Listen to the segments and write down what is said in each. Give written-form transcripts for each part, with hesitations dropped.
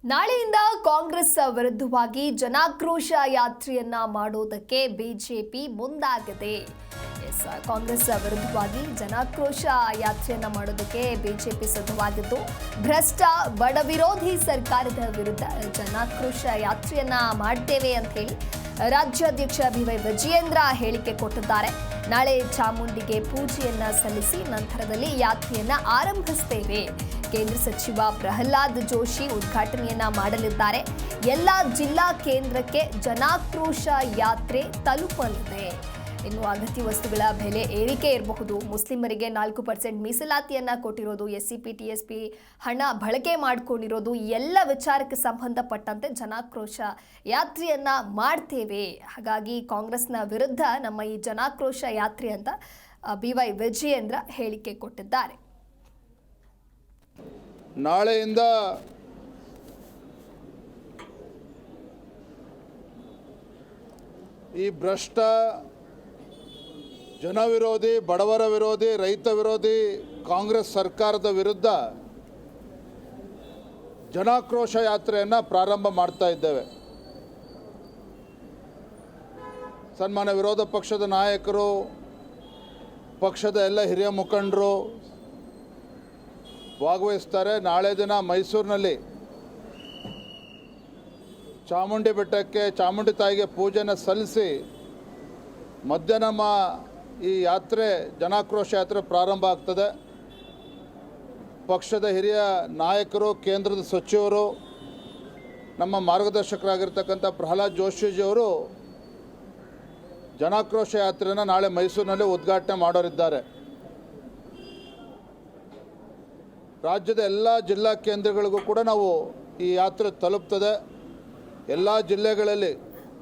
ನಾಳೆಯಿಂದ ಕಾಂಗ್ರೆಸ್ ವಿರುದ್ಧವಾಗಿ ಜನಾಕ್ರೋಶ ಯಾತ್ರೆಯನ್ನ ಮಾಡೋದಕ್ಕೆ ಬಿಜೆಪಿ ಮುಂದಾಗಿದೆ. ಕಾಂಗ್ರೆಸ್ ವಿರುದ್ಧವಾಗಿ ಜನಾಕ್ರೋಶ ಯಾತ್ರೆಯನ್ನ ಮಾಡೋದಕ್ಕೆ ಬಿಜೆಪಿ ಸಿದ್ಧವಾಗಿದ್ದು, ಭ್ರಷ್ಟ ಬಡ ವಿರೋಧಿ ಸರ್ಕಾರದ ವಿರುದ್ಧ ಜನಾಕ್ರೋಶ ಯಾತ್ರೆಯನ್ನ ಮಾಡ್ತೇವೆ ಅಂತ ಹೇಳಿ ರಾಜ್ಯಾಧ್ಯಕ್ಷ ಬಿವೈ ವಿಜಯೇಂದ್ರ ಹೇಳಿಕೆ ಕೊಟ್ಟಿದ್ದಾರೆ. ನಾಳೆ ಚಾಮುಂಡಿಗೆ ಪೂಜೆಯನ್ನ ಸಲ್ಲಿಸಿ ನಂತರದಲ್ಲಿ ಯಾತ್ರೆಯನ್ನ ಆರಂಭಿಸುತ್ತೇವೆ. ಕೇಂದ್ರ ಸಚಿವ ಪ್ರಹ್ಲಾದ್ ಜೋಶಿ ಉದ್ಘಾಟನೆಯನ್ನ ಮಾಡಲಿದ್ದಾರೆ. ಎಲ್ಲ ಜಿಲ್ಲಾ ಕೇಂದ್ರಕ್ಕೆ ಜನಾಕ್ರೋಶ ಯಾತ್ರೆ ತಲುಪಲಿದೆ. ಇನ್ನು ಅಗತ್ಯ ವಸ್ತುಗಳ ಬೆಲೆ ಏರಿಕೆ ಇರಬಹುದು, ಮುಸ್ಲಿಮರಿಗೆ 4% ಮೀಸಲಾತಿಯನ್ನ ಕೊಟ್ಟಿರೋದು, SCP TSP ಹಣ ಬಳಕೆ ಮಾಡಿಕೊಂಡಿರೋದು, ಎಲ್ಲ ವಿಚಾರಕ್ಕೆ ಸಂಬಂಧಪಟ್ಟಂತೆ ಜನಾಕ್ರೋಶ ಯಾತ್ರೆಯನ್ನ ಮಾಡ್ತೇವೆ. ಹಾಗಾಗಿ ಕಾಂಗ್ರೆಸ್ನ ವಿರುದ್ಧ ನಮ್ಮ ಈ ಜನಾಕ್ರೋಶ ಯಾತ್ರೆ ಅಂತ ಬಿವೈ ವಿಜಯೇಂದ್ರ ಹೇಳಿಕೆ ಕೊಟ್ಟಿದ್ದಾರೆ. ನಾಳೆಯಿಂದ ಈ ಭ್ರಷ್ಟ ಜನವಿರೋಧಿ, ಬಡವರ ವಿರೋಧಿ, ರೈತ ವಿರೋಧಿ ಕಾಂಗ್ರೆಸ್ ಸರ್ಕಾರದ ವಿರುದ್ಧ ಜನಾಕ್ರೋಶ ಯಾತ್ರೆಯನ್ನು ಪ್ರಾರಂಭ ಮಾಡ್ತಾ ಇದ್ದೇವೆ. ಸನ್ಮಾನ್ಯ ವಿರೋಧ ಪಕ್ಷದ ನಾಯಕರು, ಪಕ್ಷದ ಎಲ್ಲ ಹಿರಿಯ ಮುಖಂಡರು ಭಾಗವಹಿಸ್ತಾರೆ. ನಾಳೆ ದಿನ ಮೈಸೂರಿನಲ್ಲಿ ಚಾಮುಂಡಿ ಬೆಟ್ಟಕ್ಕೆ, ಚಾಮುಂಡಿ ತಾಯಿಗೆ ಪೂಜೆನ ಸಲ್ಲಿಸಿ ಮಧ್ಯಾಹ್ನ ಈ ಯಾತ್ರೆ, ಜನಾಕ್ರೋಶ ಯಾತ್ರೆ ಪ್ರಾರಂಭ ಆಗ್ತದೆ. ಪಕ್ಷದ ಹಿರಿಯ ನಾಯಕರು, ಕೇಂದ್ರದ ಸಚಿವರು, ನಮ್ಮ ಮಾರ್ಗದರ್ಶಕರಾಗಿರ್ತಕ್ಕಂಥ ಪ್ರಹ್ಲಾದ್ ಜೋಶಿಜಿಯವರು ಜನಾಕ್ರೋಶ ಯಾತ್ರೆಯನ್ನು ನಾಳೆ ಮೈಸೂರಿನಲ್ಲಿ ಉದ್ಘಾಟನೆ ಮಾಡೋರಿದ್ದಾರೆ. ರಾಜ್ಯದ ಎಲ್ಲ ಜಿಲ್ಲಾ ಕೇಂದ್ರಗಳಿಗೂ ಕೂಡ ನಾವು ಈ ಯಾತ್ರೆ ತಲುಪ್ತದೆ. ಎಲ್ಲ ಜಿಲ್ಲೆಗಳಲ್ಲಿ,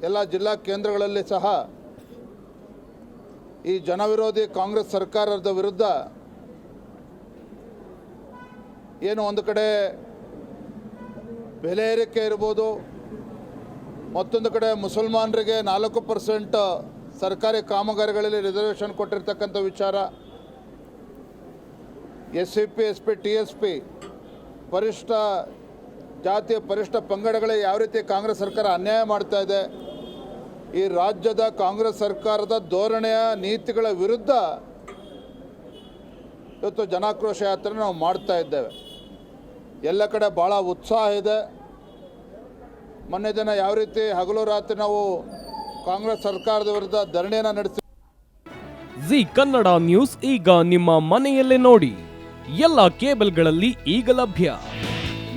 ಎಲ್ಲ ಜಿಲ್ಲಾ ಕೇಂದ್ರಗಳಲ್ಲಿ ಸಹ ಈ ಜನವಿರೋಧಿ ಕಾಂಗ್ರೆಸ್ ಸರ್ಕಾರದ ವಿರುದ್ಧ ಏನು ಒಂದು ಕಡೆ ಬೆಲೆ ಏರಿಕೆ ಇರ್ಬೋದು, ಮತ್ತೊಂದು ಕಡೆ ಮುಸಲ್ಮಾನರಿಗೆ 4% ಸರ್ಕಾರಿ ಕಾಮಗಾರಿಗಳಲ್ಲಿ ರಿಸರ್ವೇಷನ್ ಕೊಟ್ಟಿರ್ತಕ್ಕಂಥ ವಿಚಾರ, SCP SP TSP ಪರಿಷ್ಠ ಜಾತಿಯ ಪರಿಷ್ಠ ಪಂಗಡಗಳಿಗೆ ಯಾವ ರೀತಿ ಕಾಂಗ್ರೆಸ್ ಸರ್ಕಾರ ಅನ್ಯಾಯ ಮಾಡ್ತಾ ಇದೆ, ಈ ರಾಜ್ಯದ ಕಾಂಗ್ರೆಸ್ ಸರ್ಕಾರದ ಧೋರಣೆಯ ನೀತಿಗಳ ವಿರುದ್ಧ ಇವತ್ತು ಜನಾಕ್ರೋಶ ಯಾತ್ರೆ ನಾವು ಮಾಡ್ತಾ ಇದ್ದೇವೆ. ಎಲ್ಲ ಕಡೆ ಭಾಳ ಉತ್ಸಾಹ ಇದೆ. ಮೊನ್ನೆ ದಿನ ಯಾವ ರೀತಿ ಹಗಲು ರಾತ್ರಿ ನಾವು ಕಾಂಗ್ರೆಸ್ ಸರ್ಕಾರದ ವಿರುದ್ಧ ಧರಣಿಯನ್ನು ನಡೆಸಿ. ಜಿ ಕನ್ನಡ ನ್ಯೂಸ್ ಈಗ ನಿಮ್ಮ ಮನೆಯಲ್ಲೇ ನೋಡಿ. ಎಲ್ಲ ಕೇಬಲ್ಗಳಲ್ಲಿ ಈಗ ಲಭ್ಯ.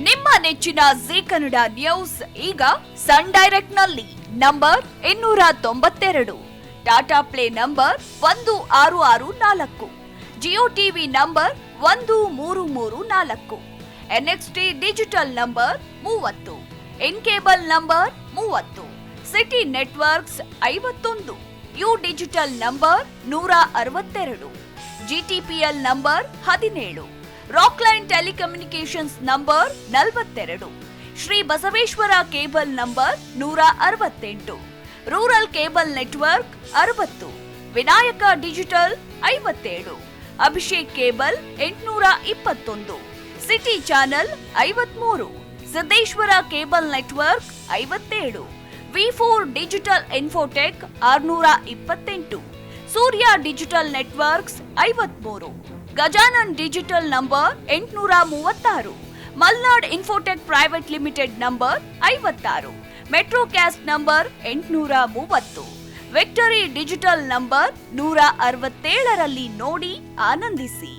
ನಿಮ್ಮ ನೆಚ್ಚಿನ ಜಿ ಕನ್ನಡ ನ್ಯೂಸ್ ಈಗ ಸನ್ ಡೈರೆಕ್ಟ್ ನಲ್ಲಿ number 292, Tata play number 1664, Jio TV number 1334, NXT digital number 30, in cable number 30, city networks 51, U digital number 162, GTPL number 17, Rockline telecommunications number 42, Shri Basaveshwara cable number 168, rural cable network 60, Vinayaka digital 57, Abhishek cable 821, city channel 53, Siddeshwara cable network 57, V4 digital Infotech 628, Surya digital networks 53, Gajanan digital number 836, Malnad Infotech Private Limited number 56, Metrocast number 830, Victory Digital number 167ರಲ್ಲಿ ನೋಡಿ ಆನಂದಿಸಿ.